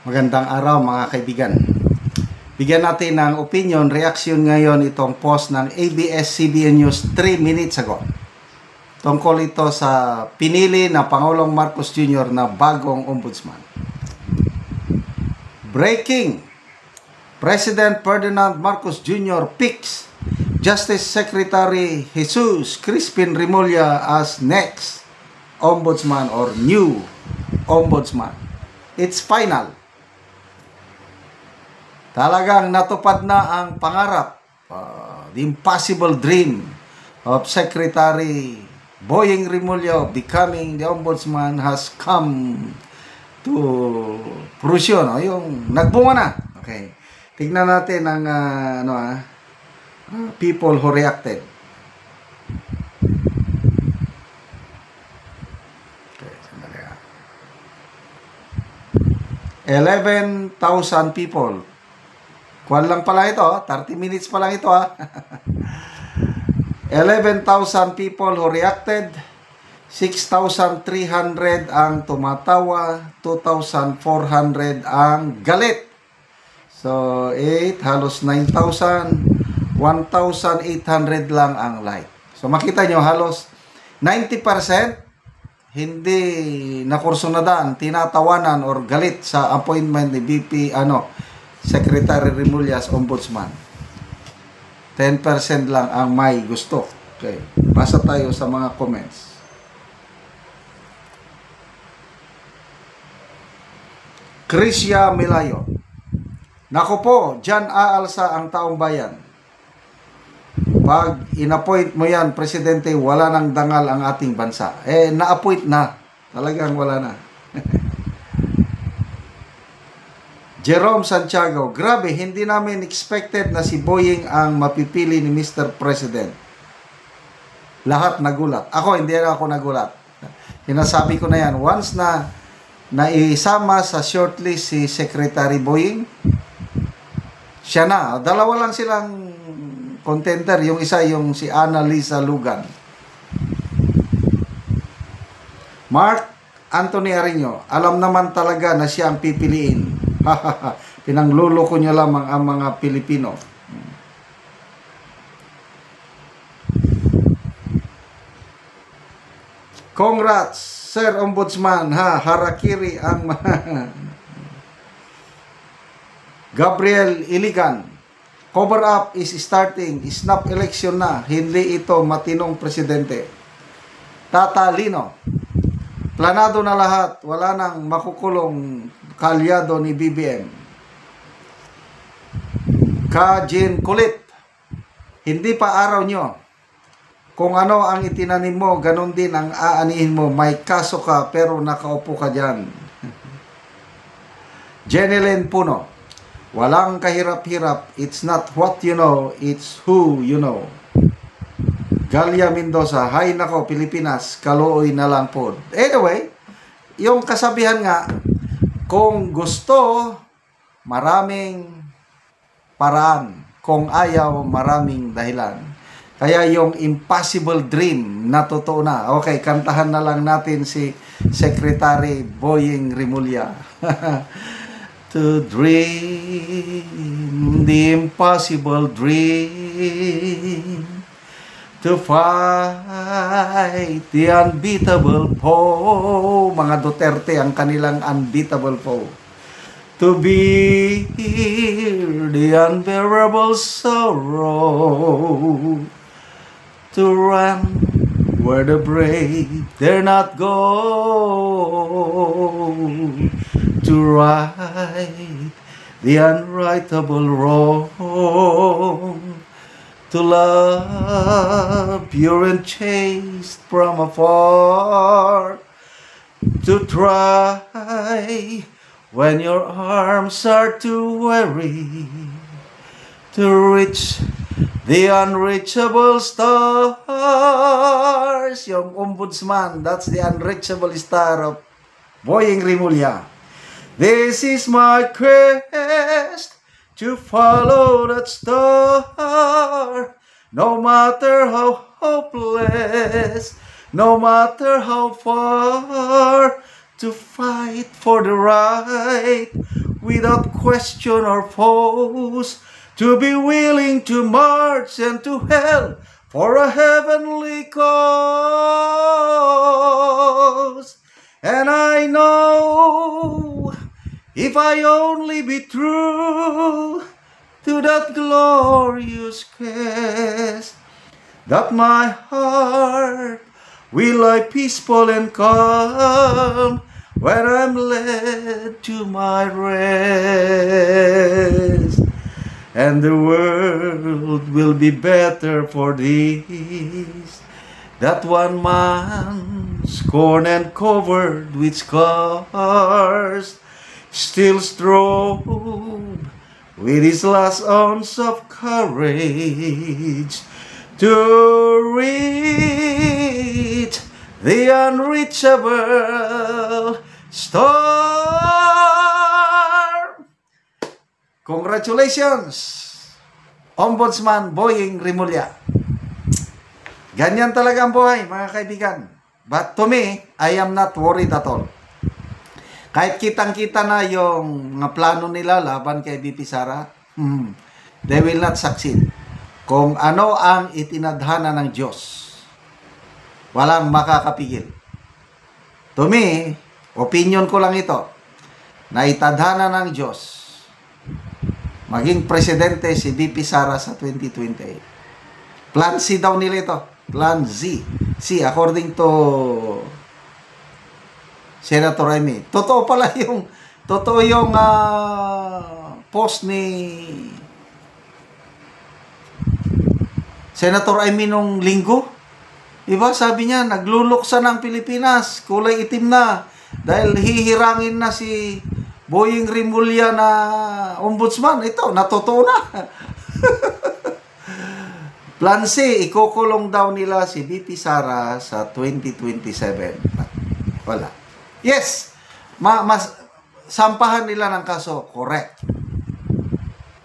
Magandang araw mga kaibigan. Bigyan natin ng opinion, reaction ngayon itong post ng ABS-CBN News 3 minutes ago. Tungkol ito sa pinili na Pangulong Marcos Jr. na bagong ombudsman. Breaking! President Ferdinand Marcos Jr. picks Justice Secretary Jesus Crispin Remulla as next ombudsman or new ombudsman. It's final. Talagang natupad na ang pangarap, the impossible dream of Secretary Boying Remulla becoming the ombudsman has come to fruition. Yung nagbunga na. Okay. Tignan natin ang people who reacted. Okay, 11,000 people. Kuwan lang pala ito, 30 minutes pa lang ito 11,000 people who reacted, 6,300 ang tumatawa, 2,400 ang galit. So, 8, halos 9,000, 1,800 lang ang like. So, makita nyo, halos 90% hindi nakursunadaan, tinatawanan or galit sa appointment ni VP, Secretary Remulla as ombudsman. 10% lang ang may gusto. Okay. Basa tayo sa mga comments. Crisia Milayo. Naku po, dyan aalsa ang taong bayan. Pag inappoint mo yan, Presidente, wala nang dangal ang ating bansa. Na-appoint na. Talagang wala na. Jerome Santiago, grabe, hindi namin expected na si Boying ang mapipili ni Mr. President. Lahat nagulat. Ako, hindi na ako nagulat. Sinasabi ko na yan, once na naisama sa shortlist si Secretary Boying, siya na. Dalawa lang silang contender. Yung isa, yung si Annalisa Lugan. Mark Anthony Arino, alam naman talaga na siya ang pipiliin. Pinangluloko niya lamang ang mga Pilipino. Congrats, Sir Ombudsman, harakiri ang Gabriel Iligan. Cover up is starting. Snap election na. Hindi ito matinong presidente. Tata Lino. Planado na lahat. Wala nang makukulong kalyado ni BBM. Kajin Kulit. Hindi pa araw nyo. Kung ano ang itinanim mo, ganun din ang aanihin mo. May kaso ka pero nakaupo ka dyan. Jeneline Puno. Walang kahirap-hirap. It's not what you know, it's who you know. Galia Mendoza. Hay nako, Pilipinas, kaluoy na lang po. Anyway, yung kasabihan nga, kung gusto, maraming paraan. Kung ayaw, maraming dahilan. Kaya yung impossible dream na totoo na. Okay, kantahan na lang natin si Secretary Boying Remulla. To dream the impossible dream, to fight the unbeatable foe. Mga Duterte ang kanilang unbeatable foe. To bear the unbearable sorrow. To run where the brave dare not go. To right the unrightable wrong. To love pure and chaste from afar. To try when your arms are too weary. To reach the unreachable stars. Yung ombudsman, that's the unreachable star of Boying Remulla. This is my quest, to follow that star, no matter how hopeless, no matter how far, to fight for the right without question or pause, to be willing to march and to hell for a heavenly cause. And I know if I only be true to that glorious quest, that my heart will lie peaceful and calm when I'm led to my rest. And the world will be better for this, that one man, scorned and covered with scars, still strove with his last ounce of courage to reach the unreachable storm. Congratulations, Ombudsman Boying Rimulya. Ganyan talaga ang buhay, mga kaibigan. But to me, I am not worried at all. Kahit kitang-kita na yung mga plano nila laban kay BP Sara, they will not succeed. Kung ano ang itinadhana ng Diyos, walang makakapigil. To me, opinion ko lang ito, na itadhana ng Diyos, maging presidente si BP Sara sa 2028. Plan C daw nila ito. Plan Z. C, according to Senator Amy. Totoo yung post ni Senator Amy nung linggo. Diba? Sabi niya, nagluluksa ng Pilipinas. Kulay itim na. Dahil hihirangin na si Boying Rimulya na ombudsman. Ito, natotoo na. Plan C, ikukulong daw nila si BP Sara sa 2027. Wala. Yes, mas sampahan nila ng kaso. Correct.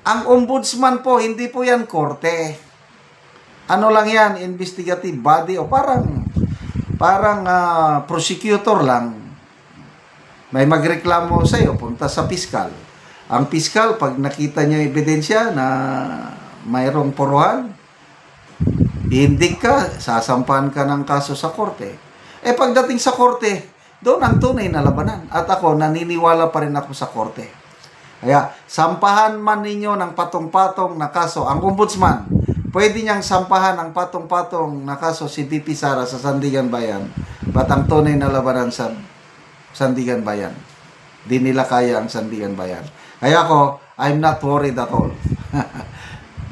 Ang ombudsman po, hindi po yan korte. Ano lang yan, investigative body o parang prosecutor lang. May magreklamo sa iyo, punta sa piskal. Ang piskal, pag nakita niya ebidensya na mayroong puruhan, iindig ka, sasampahan ka ng kaso sa korte. Pagdating sa korte, doon ang tunay na labanan. At ako, naniniwala pa rin ako sa korte. Kaya, sampahan man ninyo ng patong-patong na kaso, ang ombudsman, pwede niyang sampahan ang patong-patong na kaso si BP Sara sa Sandigan Bayan. Ba't ang tunay na labanan sa Sandigan Bayan? Di nila kaya ang Sandigan Bayan. Kaya ako, I'm not worried at all.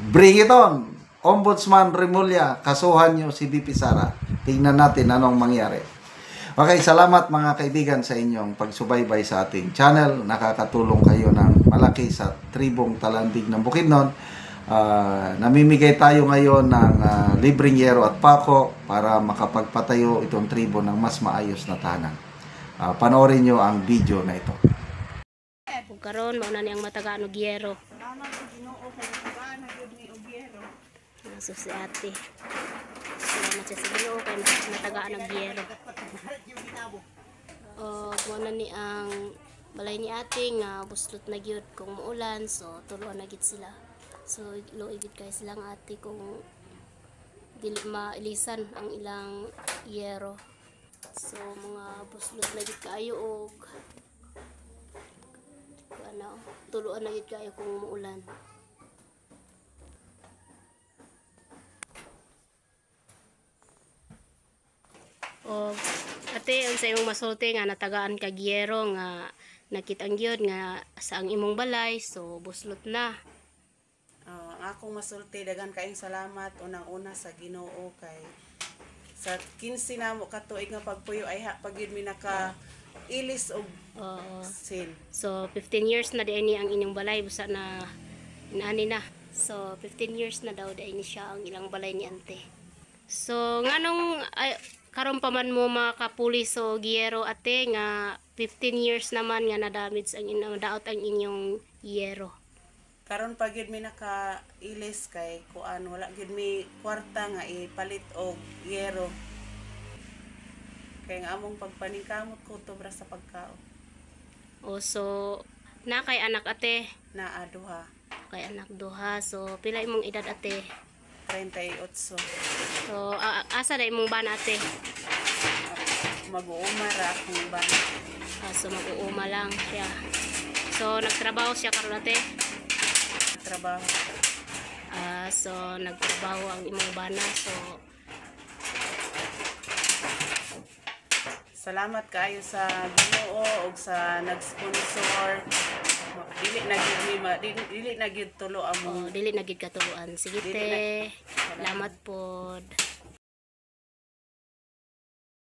Bring it on! Ombudsman Rimulya, kasuhan nyo si BP Sara. Tingnan natin anong mangyari. Okay, salamat mga kaibigan sa inyong pagsubaybay sa ating channel. Nakakatulong kayo ng malaki sa tribong Talandig ng Bukidnon. Namimigay tayo ngayon ng libreng yero at pako para makapagpatayo itong tribo ng mas maayos na tahanan. Panoorin nyo ang video na ito. Kung karon mao na niyang matagaan og yero. So si ate. Salamat siya sa Ginoo kay natagaan og yero. Mao na ni ang balay ni ate nga buslot na gyud kung muulan, so tuluan na gid sila. So luoy gid kay silang ate kung dili mailisan ang ilang yero. So mga buslot na gid kaayo og tuluan na gid kayo kung muulan. Ate, ang sa imong masulti nga natagaan kag yero nga nakitang gyud nga sa ang imong balay, so buslot na. Ang akong masulti, dagan kaayong salamat unang-una sa Ginoo kay sa 15 na mo katuig nga pagpuyo ay pagyud mi naka ilis og sin. So 15 years na diay ang inyong balay busa na inani na. So 15 years na daw diay ni siya ang ilang balay ni ante. So nganong karon pa man mo makapulis o giyero ate nga 15 years naman nga na-damage ang inyong daot ang inyong yero. Karon pa gyud mi naka ilis kay kuan wala gyud mi kwarta nga ipalit og yero. Kay nga among pagpaningkamot ko tobra sa pagkaon. So Na kay anak ate. na aduha. Kay anak duha. So pila imong edad ate? 38. So asa na imong bana ate? Mag-uumara akong bana. So mag-uuma lang siya. So nagtrabaho siya karon ate. Trabaho. So nagtrabaho ang imong bana. So Salamat kaayo sa Ginoo ug sa nag-sponsor. Dili na gyud tulo amo. dili na gid katuluan. Sige te. Salamat pod.